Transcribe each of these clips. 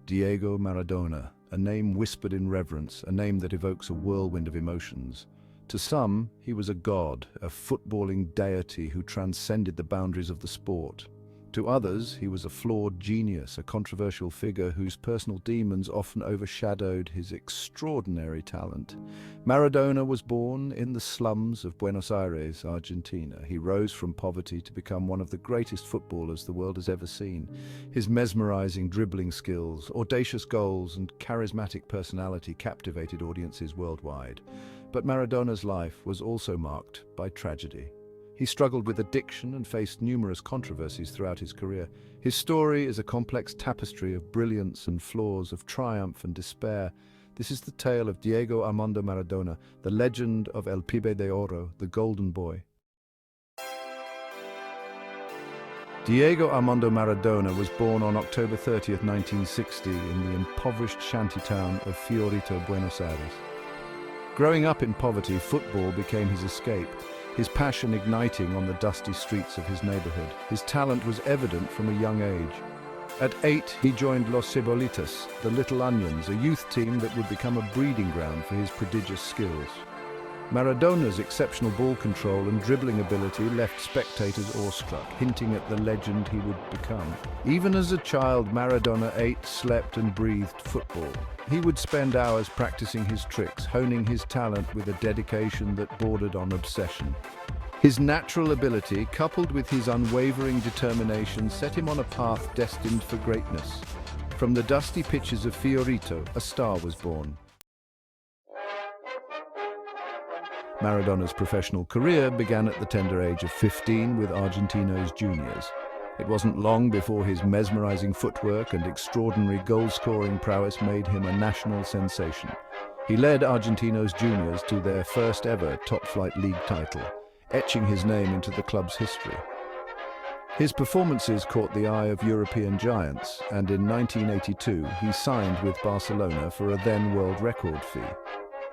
Diego Maradona, a name whispered in reverence, a name that evokes a whirlwind of emotions. To some, he was a god, a footballing deity who transcended the boundaries of the sport. To others, he was a flawed genius, a controversial figure whose personal demons often overshadowed his extraordinary talent. Maradona was born in the slums of Buenos Aires, Argentina. He rose from poverty to become one of the greatest footballers the world has ever seen. His mesmerizing dribbling skills, audacious goals, and charismatic personality captivated audiences worldwide. But Maradona's life was also marked by tragedy. He struggled with addiction and faced numerous controversies throughout his career. His story is a complex tapestry of brilliance and flaws, of triumph and despair. This is the tale of Diego Armando Maradona, the legend of El Pibe de Oro, the Golden Boy. Diego Armando Maradona was born on October 30th, 1960, in the impoverished shantytown of Fiorito, Buenos Aires. Growing up in poverty, football became his escape, his passion igniting on the dusty streets of his neighborhood. His talent was evident from a young age. At 8, he joined Los Cebolitas, the Little Onions, a youth team that would become a breeding ground for his prodigious skills. Maradona's exceptional ball control and dribbling ability left spectators awestruck, hinting at the legend he would become. Even as a child, Maradona ate, slept and breathed football. He would spend hours practicing his tricks, honing his talent with a dedication that bordered on obsession. His natural ability, coupled with his unwavering determination, set him on a path destined for greatness. From the dusty pitches of Fiorito, a star was born. Maradona's professional career began at the tender age of 15 with Argentino's juniors. It wasn't long before his mesmerizing footwork and extraordinary goal-scoring prowess made him a national sensation. He led Argentino's juniors to their first ever top-flight league title, etching his name into the club's history. His performances caught the eye of European giants, and in 1982 he signed with Barcelona for a then world record fee.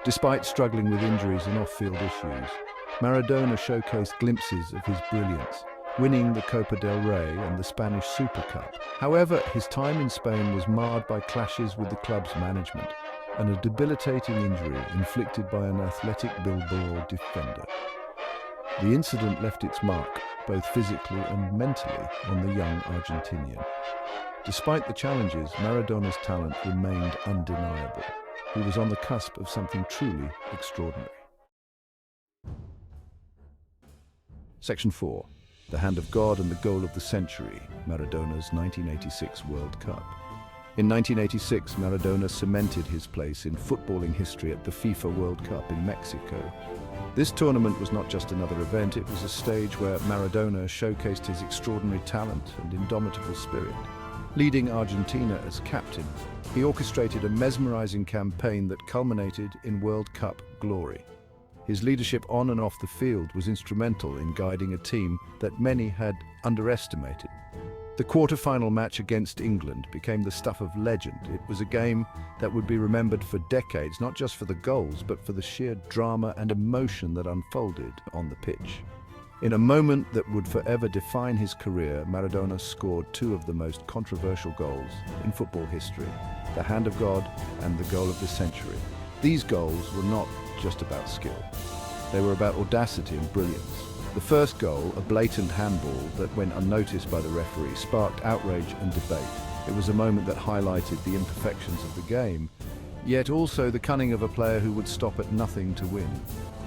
Despite struggling with injuries and off-field issues, Maradona showcased glimpses of his brilliance, winning the Copa del Rey and the Spanish Super Cup. However, his time in Spain was marred by clashes with the club's management and a debilitating injury inflicted by an athletic Bilbao defender. The incident left its mark, both physically and mentally, on the young Argentinian. Despite the challenges, Maradona's talent remained undeniable. He was on the cusp of something truly extraordinary. Section 4. The Hand of God and the Goal of the Century, Maradona's 1986 World Cup. In 1986, Maradona cemented his place in footballing history at the FIFA World Cup in Mexico. This tournament was not just another event, it was a stage where Maradona showcased his extraordinary talent and indomitable spirit. Leading Argentina as captain, he orchestrated a mesmerizing campaign that culminated in World Cup glory. His leadership on and off the field was instrumental in guiding a team that many had underestimated. The quarter-final match against England became the stuff of legend. It was a game that would be remembered for decades, not just for the goals, but for the sheer drama and emotion that unfolded on the pitch. In a moment that would forever define his career, Maradona scored two of the most controversial goals in football history, the Hand of God and the Goal of the Century. These goals were not just about skill. They were about audacity and brilliance. The first goal, a blatant handball that went unnoticed by the referee, sparked outrage and debate. It was a moment that highlighted the imperfections of the game, yet also the cunning of a player who would stop at nothing to win.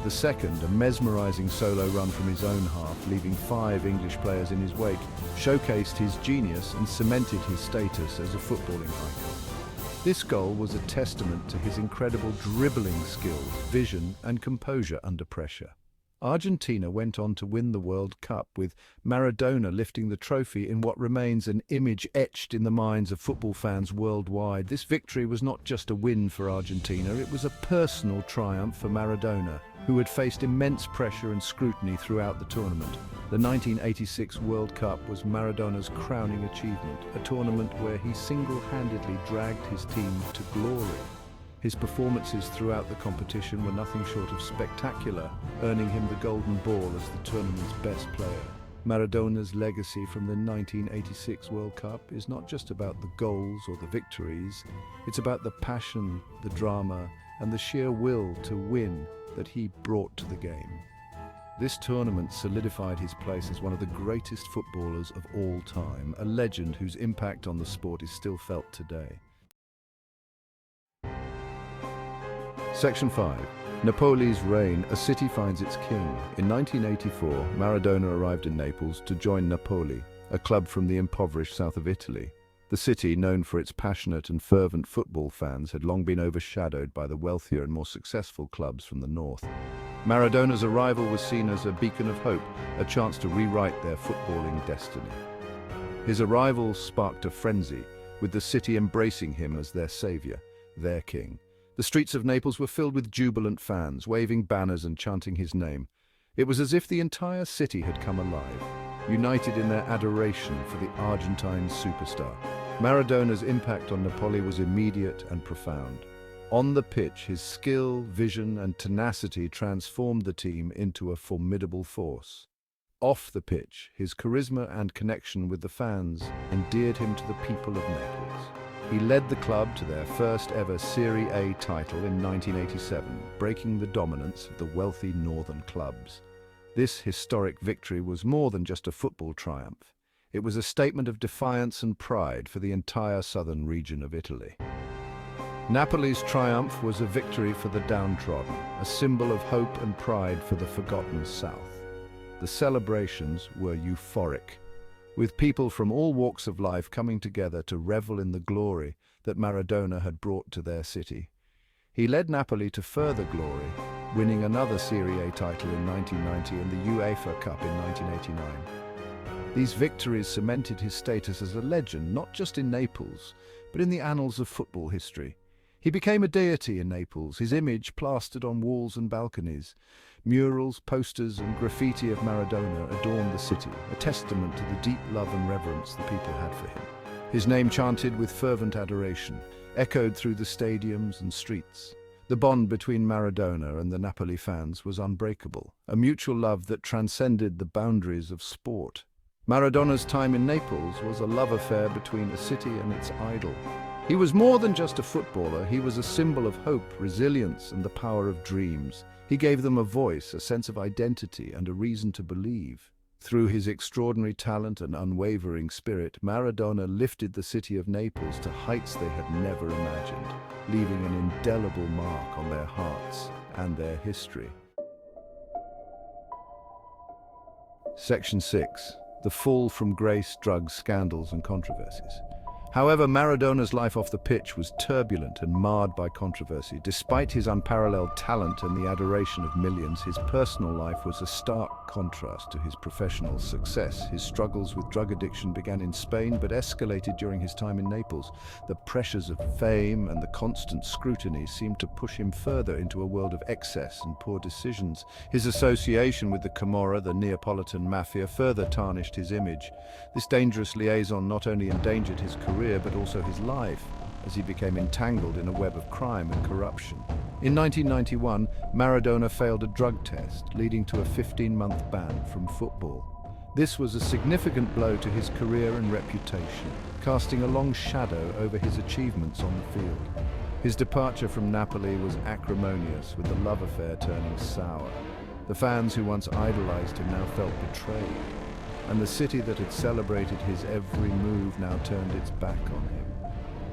The second, a mesmerizing solo run from his own half, leaving 5 English players in his wake, showcased his genius and cemented his status as a footballing icon. This goal was a testament to his incredible dribbling skills, vision and composure under pressure. Argentina went on to win the World Cup, with Maradona lifting the trophy in what remains an image etched in the minds of football fans worldwide. This victory was not just a win for Argentina, it was a personal triumph for Maradona, who had faced immense pressure and scrutiny throughout the tournament. The 1986 World Cup was Maradona's crowning achievement, a tournament where he single-handedly dragged his team to glory. His performances throughout the competition were nothing short of spectacular, earning him the Golden Ball as the tournament's best player. Maradona's legacy from the 1986 World Cup is not just about the goals or the victories, it's about the passion, the drama, and the sheer will to win that he brought to the game. This tournament solidified his place as one of the greatest footballers of all time, a legend whose impact on the sport is still felt today. Section 5. Napolis Reign, a city finds its king. In 1984, Maradona arrived in Naples to join Napoli, a club from the impoverished south of Italy. The city, known for its passionate and fervent football fans, had long been overshadowed by the wealthier and more successful clubs from the north. Maradona's arrival was seen as a beacon of hope, a chance to rewrite their footballing destiny. His arrival sparked a frenzy, with the city embracing him as their savior, their king. The streets of Naples were filled with jubilant fans, waving banners and chanting his name. It was as if the entire city had come alive, united in their adoration for the Argentine superstar. Maradona's impact on Napoli was immediate and profound. On the pitch, his skill, vision, and tenacity transformed the team into a formidable force. Off the pitch, his charisma and connection with the fans endeared him to the people of Naples. He led the club to their first ever Serie A title in 1987, breaking the dominance of the wealthy northern clubs. This historic victory was more than just a football triumph. It was a statement of defiance and pride for the entire southern region of Italy. Napoli's triumph was a victory for the downtrodden, a symbol of hope and pride for the forgotten south. The celebrations were euphoric, with people from all walks of life coming together to revel in the glory that Maradona had brought to their city. He led Napoli to further glory, winning another Serie A title in 1990 and the UEFA Cup in 1989. These victories cemented his status as a legend, not just in Naples, but in the annals of football history. He became a deity in Naples, his image plastered on walls and balconies. Murals, posters, and graffiti of Maradona adorned the city, a testament to the deep love and reverence the people had for him. His name chanted with fervent adoration, echoed through the stadiums and streets. The bond between Maradona and the Napoli fans was unbreakable, a mutual love that transcended the boundaries of sport. Maradona's time in Naples was a love affair between a city and its idol. He was more than just a footballer, he was a symbol of hope, resilience, and the power of dreams. He gave them a voice, a sense of identity, and a reason to believe. Through his extraordinary talent and unwavering spirit, Maradona lifted the city of Naples to heights they had never imagined, leaving an indelible mark on their hearts and their history. Section 6. The fall from grace, drugs, scandals, and controversies. However, Maradona's life off the pitch was turbulent and marred by controversy. Despite his unparalleled talent and the adoration of millions, his personal life was a stark contrast to his professional success. His struggles with drug addiction began in Spain but escalated during his time in Naples. The pressures of fame and the constant scrutiny seemed to push him further into a world of excess and poor decisions. His association with the Camorra, the Neapolitan mafia, further tarnished his image. This dangerous liaison not only endangered his career but also his life, as he became entangled in a web of crime and corruption. In 1991, Maradona failed a drug test, leading to a 15-month ban from football. This was a significant blow to his career and reputation, casting a long shadow over his achievements on the field. His departure from Napoli was acrimonious, with the love affair turning sour. The fans who once idolized him now felt betrayed, and the city that had celebrated his every move now turned its back on him.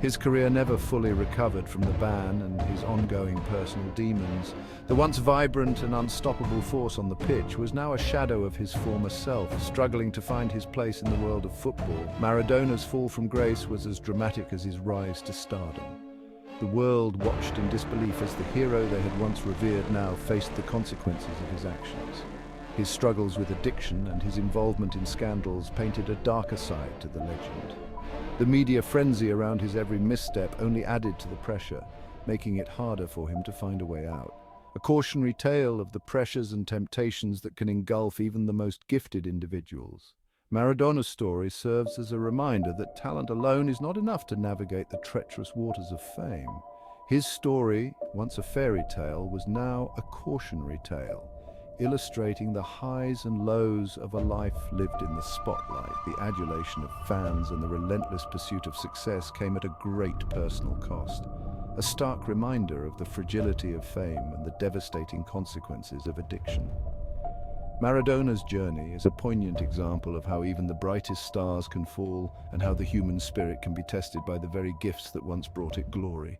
His career never fully recovered from the ban and his ongoing personal demons. The once vibrant and unstoppable force on the pitch was now a shadow of his former self, struggling to find his place in the world of football. Maradona's fall from grace was as dramatic as his rise to stardom. The world watched in disbelief as the hero they had once revered now faced the consequences of his actions. His struggles with addiction and his involvement in scandals painted a darker side to the legend. The media frenzy around his every misstep only added to the pressure, making it harder for him to find a way out. A cautionary tale of the pressures and temptations that can engulf even the most gifted individuals. Maradona's story serves as a reminder that talent alone is not enough to navigate the treacherous waters of fame. His story, once a fairy tale, was now a cautionary tale. illustrating the highs and lows of a life lived in the spotlight. The adulation of fans and the relentless pursuit of success came at a great personal cost, a stark reminder of the fragility of fame and the devastating consequences of addiction. Maradona's journey is a poignant example of how even the brightest stars can fall and how the human spirit can be tested by the very gifts that once brought it glory.